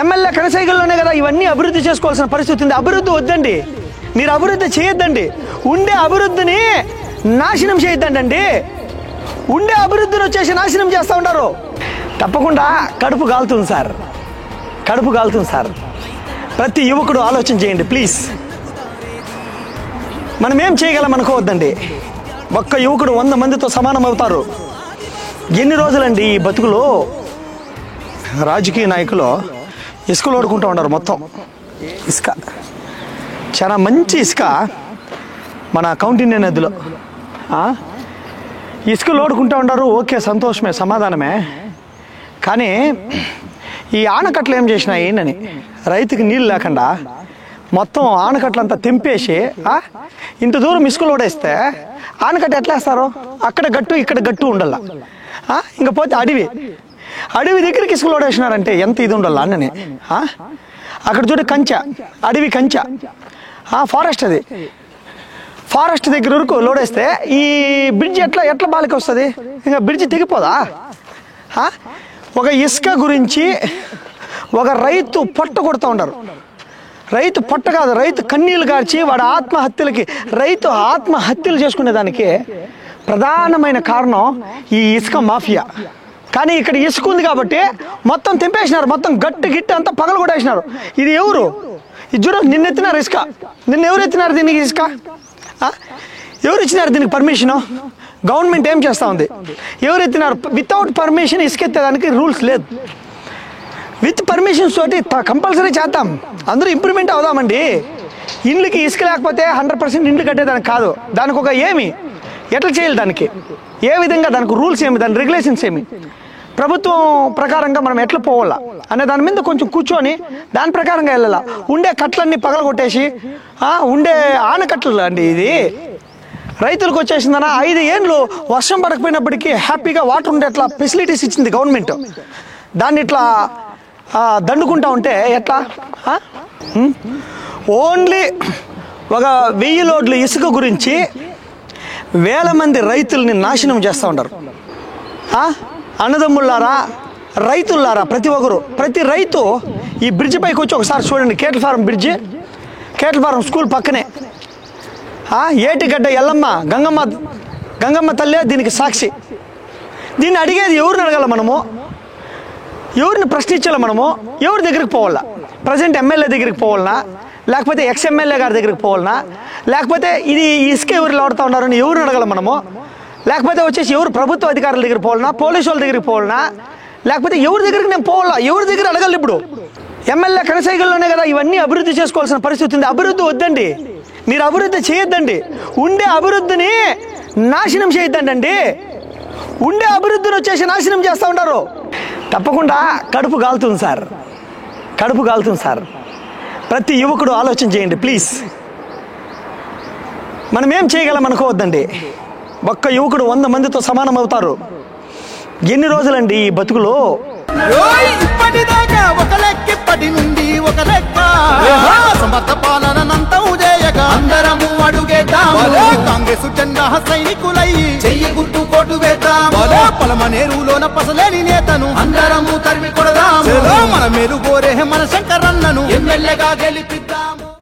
MLA కనసైగల్లోనే కదా ఇవన్నీ అభివృద్ధి చేసుకోవాల్సిన పరిస్థితి ఉంది. అభివృద్ధి వద్దండి, మీరు అభివృద్ధి చేయొద్దండి. ఉండే అభివృద్ధిని నాశనం చేయొద్దండి. ఉండే అభివృద్ధిని వచ్చేసి నాశనం చేస్తూ ఉంటారు. తప్పకుండా కడుపు కాలుతుంది సార్, కడుపు కాలుతుంది సార్. ప్రతి యువకుడు ఆలోచన చేయండి ప్లీజ్. మనం ఏం చేయగలం అనుకోవద్దండి. ఒక్క యువకుడు 100 మందితో సమానం అవుతారు. ఎన్ని రోజులండి ఈ బతుకులో రాజకీయ నాయకులు ఇసుకలు ఓడుకుంటూ ఉన్నారు. మొత్తం ఇసుక, చాలా మంచి ఇసుక మన కౌంటిన్య నదిలో ఇసుకలు ఓడుకుంటూ ఉంటారు. ఓకే, సంతోషమే, సమాధానమే. కానీ ఈ ఆనకట్లు ఏం చేసినాయి ఏంటని రైతుకి నీళ్ళు లేకుండా మొత్తం ఆనకట్లంతా తెంపేసి ఇంత దూరం ఇసుకలు ఓడేస్తే ఆనకట్ట ఎట్లా వేస్తారు? అక్కడ గట్టు ఇక్కడ గట్టు ఉండాల. ఇంకా పోతే అడవి దగ్గరికి ఇసుకలు ఓడేసినారంటే ఎంత ఇది ఉండాల అన్నని. అక్కడ చూడ కంచె, అడవి కంచె, ఫారెస్ట్. అది ఫారెస్ట్ దగ్గర వరకు లోడేస్తే ఈ బ్రిడ్జ్ ఎట్లా బాలికి వస్తుంది? ఇంకా బ్రిడ్జ్ తెగిపోదా? ఒక ఇసుక గురించి ఒక రైతు పొట్ట కొడుతూ ఉంటారు. రైతు పొట్ట కాదు, రైతు కన్నీళ్ళు గార్చి వాడు రైతు ఆత్మహత్యలు చేసుకునేదానికి ప్రధానమైన కారణం ఈ ఇసుక మాఫియా. కానీ ఇక్కడ ఇసుక ఉంది కాబట్టి మొత్తం తెంపేసినారు, మొత్తం గిట్టు అంతా పగలు కొట్టేసినారు. ఇది ఎవరు? ఇది చూడు, నిన్న ఎత్తినారు ఇసుక. నిన్న ఎవరు ఎత్తినారు దీనికి ఇసుక? ఎవరు ఇచ్చినారు దీనికి పర్మిషను? గవర్నమెంట్ ఏం చేస్తూ ఉంది? ఎవరు ఎత్తినారు? వితౌట్ పర్మిషన్ ఇసుక ఎత్తేదానికి రూల్స్ లేదు. విత్ పర్మిషన్స్ తోటి కంపల్సరీ చేద్దాం, అందరూ ఇంప్రూవ్మెంట్ అవుదామండి. ఇండ్లకి ఇసుక లేకపోతే 100% ఇండ్లు కట్టేదానికి కాదు. దానికి ఒక ఎట్లా చేయాలి, దానికి ఏ విధంగా, దానికి రూల్స్ ఏమి, దాని రెగ్యులేషన్స్ ఏమి, ప్రభుత్వం ప్రకారంగా మనం ఎట్లా పోవాలా అనే దాని మీద కొంచెం కూర్చొని దాని ప్రకారంగా వెళ్ళాలా. ఉండే కట్లన్నీ పగలగొట్టేసి ఉండే ఆనకట్లు అండి ఇది రైతులకు వచ్చేసిందనా 5 ఏళ్ళు వర్షం పడకపోయినప్పటికీ హ్యాపీగా వాటర్ ఉండే అట్లా ఫెసిలిటీస్ ఇచ్చింది గవర్నమెంట్. దాన్ని ఇట్లా దండుకుంటా ఉంటే ఎట్లా? ఓన్లీ ఒక 1000 లోడ్లు ఇసుక గురించి వేల మంది రైతుల్ని నాశనం చేస్తూ ఉంటారు. అన్నదమ్ముళ్ళారా, రైతుల్లారా, ప్రతి రైతు ఈ బ్రిడ్జ్ పైకి వచ్చి ఒకసారి చూడండి. కేట్ల ఫారం బ్రిడ్జ్, కేట్ల ఫారం స్కూల్ పక్కనే ఏటిగడ్డ ఎల్లమ్మ గంగమ్మ తల్లే దీనికి సాక్షి. దీన్ని అడిగేది ఎవరిని అడగాల మనము? ఎవరిని ప్రశ్నించాలి మనము? ఎవరి దగ్గరికి పోవాలా? ప్రజెంట్ ఎమ్మెల్యే దగ్గరికి పోవాలనా, లేకపోతే ఎక్స్ఎమ్మెల్యే గారి దగ్గరికి పోవాలనా, లేకపోతే ఇది ఇసుక ఎవరు ఆడుతూ ఉన్నారని ఎవరిని అడగాల మనము? లేకపోతే వచ్చేసి ఎవరు ప్రభుత్వ అధికారుల దగ్గరికి పోవాలనా, పోలీసు వాళ్ళ దగ్గరికి పోవాలనా, లేకపోతే ఎవరి దగ్గరికి నేను పోవాలా? ఎవరి దగ్గర అడగాలి? ఇప్పుడు ఎమ్మెల్యే కనసైగల్లోనే కదా ఇవన్నీ అభివృద్ధి చేసుకోవాల్సిన పరిస్థితి ఉంది. అభివృద్ధి వద్దండి, మీరు అభివృద్ధి చేయొద్దండి. ఉండే అభివృద్ధిని నాశనం చేయొద్దండి. ఉండే అభివృద్ధిని వచ్చేసి నాశనం చేస్తూ ఉంటారు. తప్పకుండా కడుపు కాలుతుంది సార్, కడుపు కాలుతుంది సార్. ప్రతి యువకుడు ఆలోచన చేయండి ప్లీజ్. మనం ఏం చేయగలం అనుకోవద్దండి. ఒక్క యువకుడు 100 మందితో సమానం అవుతారు. ఎన్ని రోజులండి ఈ బతుకులో? ఇప్పటిదాకా ఒక లెక్క, ఇప్పటి నుండి ఒక లెక్క. సమర్థ పాలనంతా ఉదయగా అందరము అడుగేద్దాము. కాంగ్రెస్ జెండా సైనికులై చెయ్యి గుర్తు కోటు వేద్దాము. పలమనేరులోన పసలేని నేతను అందరము తరిమి కొడదాము. మన మేలు కోరే మన శంకరన్నను ఎమ్మెల్యేగా గెలిపి